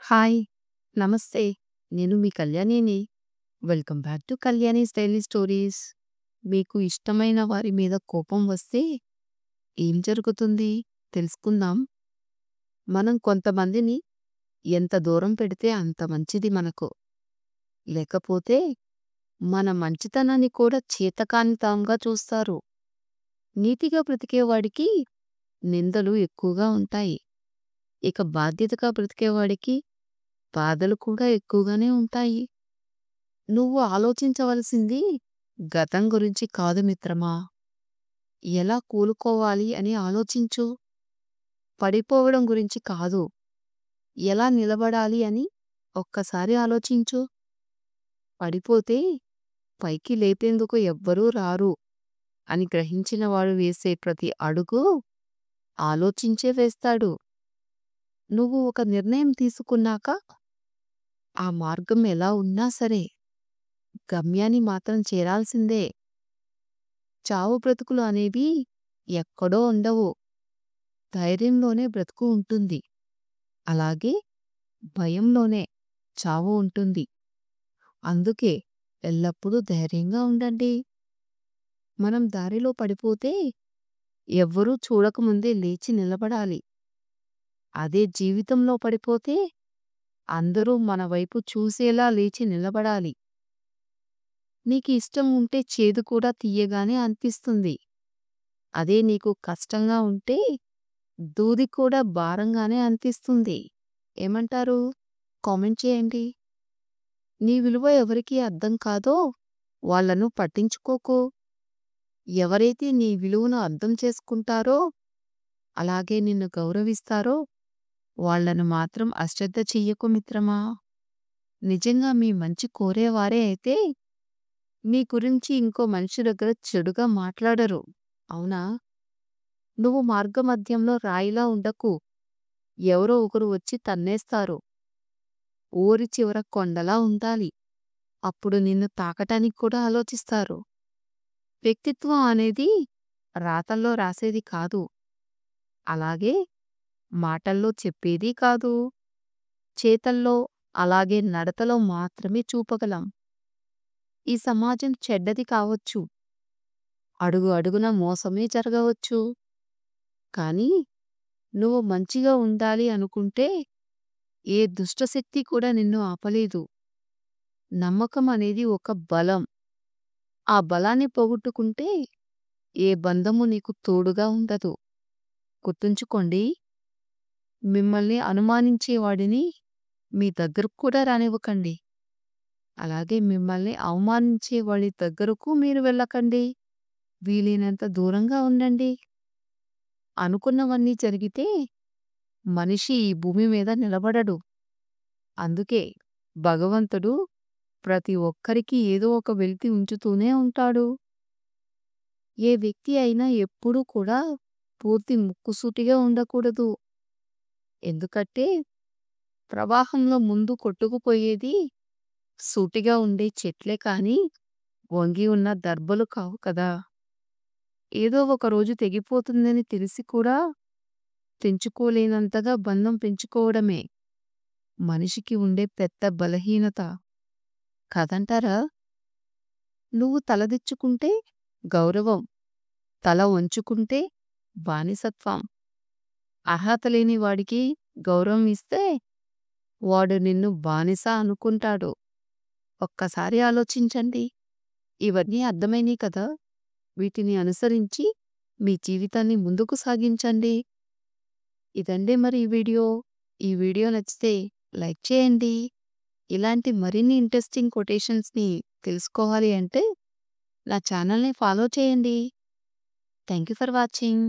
Hi! నమస్తే. నేను మీ కళ్యాణిని. Welcome back to Kalyani's daily stories. మీకు ఇష్టమైన వారి మీద కోపం వస్తే ఏం జరుగుతుంది తెలుసుకుందాం. మనం కొంతమందిని ఎంత దూరం పెడితే అంత మంచిది మనకు. లేకపోతే మన మంచితనాన్ని కూడా చేతకానితనంగా చూస్తారు. నీతిగా బ్రతికేవాడికి నిందలు ఎక్కువగా ఉంటాయి. ఇక బాధ్యతగా బ్రతికేవాడికి బాధలు కూడా ఎక్కువగానే ఉంటాయి. నువ్వు ఆలోచించవలసింది గతం గురించి కాదు మిత్రమా. ఎలా కోలుకోవాలి అని ఆలోచించు. పడిపోవడం గురించి కాదు. ఎలా నిలబడాలి అని ఒక్కసారి ఆలోచించు. పడిపోతే పైకి లేపేందుకు ఎవ్వరూ రారు అని గ్రహించినవాడు వేసే ప్రతి అడుగు ఆలోచించే వేస్తాడు. నువ్వు ఒక నిర్ణయం తీసుకున్నాక ఆ మార్గం ఎలా ఉన్నా సరే గమ్యాన్ని మాత్రం చేరాల్సిందే. చావు బ్రతుకులు అనేవి ఎక్కడో ఉండవు. ధైర్యంలోనే బ్రతుకు ఉంటుంది. అలాగే భయంలోనే చావు ఉంటుంది. అందుకే ఎల్లప్పుడూ ధైర్యంగా ఉండండి. మనం దారిలో పడిపోతే ఎవ్వరూ చూడకముందే లేచి నిలబడాలి. అదే జీవితంలో పడిపోతే అందరూ మన వైపు చూసేలా లేచి నిలబడాలి. నీకు ఇష్టం ఉంటే చేదు కూడా తియ్యగానే అనిపిస్తుంది. అదే నీకు కష్టంగా ఉంటే దూది కూడా భారంగానే అనిపిస్తుంది. ఏమంటారు? కామెంట్ చేయండి. నీ విలువ ఎవరికి అర్థం కాదో వాళ్ళను పట్టించుకోకు. ఎవరైతే నీ విలువను అర్థం చేసుకుంటారో, అలాగే నిన్ను గౌరవిస్తారో వాళ్ళను మాత్రం అశ్రద్ధ చెయ్యకు మిత్రమా. నిజంగా మీ మంచి కోరేవారే అయితే మీ గురించి ఇంకో మనిషి దగ్గర చెడుగా మాట్లాడరు. అవునా? నువ్వు మార్గమధ్యంలో రాయిలా ఉండకు. ఎవరో ఒకరు వచ్చి తన్నేస్తారు. ఊరి చివర కొండలా ఉండాలి. అప్పుడు నిన్ను తాకటానికి కూడా ఆలోచిస్తారు. వ్యక్తిత్వం అనేది రాతల్లో రాసేది కాదు. అలాగే మాటల్లో చెప్పేది కాదు. చేతల్లో అలాగే నడతలో మాత్రమే చూపగలం. ఈ సమాజం చెడ్డది కావచ్చు. అడుగు అడుగున మోసమే జరగవచ్చు. కానీ నువ్వు మంచిగా ఉండాలి అనుకుంటే ఏ దుష్టశక్తి కూడా నిన్ను ఆపలేదు. నమ్మకం అనేది ఒక బలం. ఆ బలాన్ని పోగొట్టుకుంటే ఏ బంధము నీకు తోడుగా ఉండదు. గుర్తుంచుకోండి, మిమ్మల్ని అనుమానించేవాడిని మీ దగ్గరకు కూడా రానివ్వకండి. అలాగే మిమ్మల్ని అవమానించే వాడి దగ్గరకు మీరు వెళ్ళకండి. వీలైనంత దూరంగా ఉండండి. అనుకున్నవన్నీ జరిగితే మనిషి ఈ భూమి మీద నిలబడడు. అందుకే భగవంతుడు ప్రతి ఒక్కరికి ఏదో ఒక వెలితి ఉంచుతూనే ఉంటాడు. ఏ వ్యక్తి అయినా ఎప్పుడూ కూడా పూర్తి ముక్కుసూటిగా ఉండకూడదు. ఎందుకంటే ప్రవాహంలో ముందు కొట్టుకుపోయేది సూటిగా ఉండే చెట్లే కాని వంగి ఉన్న దర్భలు కావు కదా. ఏదో ఒక రోజు తెగిపోతుందని తెలిసి కూడా తెంచుకోలేనంతగా బంధం పెంచుకోవడమే మనిషికి ఉండే పెద్ద బలహీనత. కాదంటారా? నువ్వు తలదిచ్చుకుంటే గౌరవం, తల వంచుకుంటే బానిసత్వం. అర్హత లేని వాడికి గౌరవం ఇస్తే వాడు నిన్ను బానిస అనుకుంటాడు. ఒక్కసారి ఆలోచించండి. ఇవన్నీ అర్థమైనాయి కదా. వీటిని అనుసరించి మీ జీవితాన్ని ముందుకు సాగించండి. ఇదండి మరి ఈ వీడియో. ఈ వీడియో నచ్చితే లైక్ చేయండి. ఇలాంటి మరిన్ని ఇంట్రెస్టింగ్ కొటేషన్స్ని తెలుసుకోవాలి అంటే నా ఛానల్ని ఫాలో చేయండి. Thank you for watching.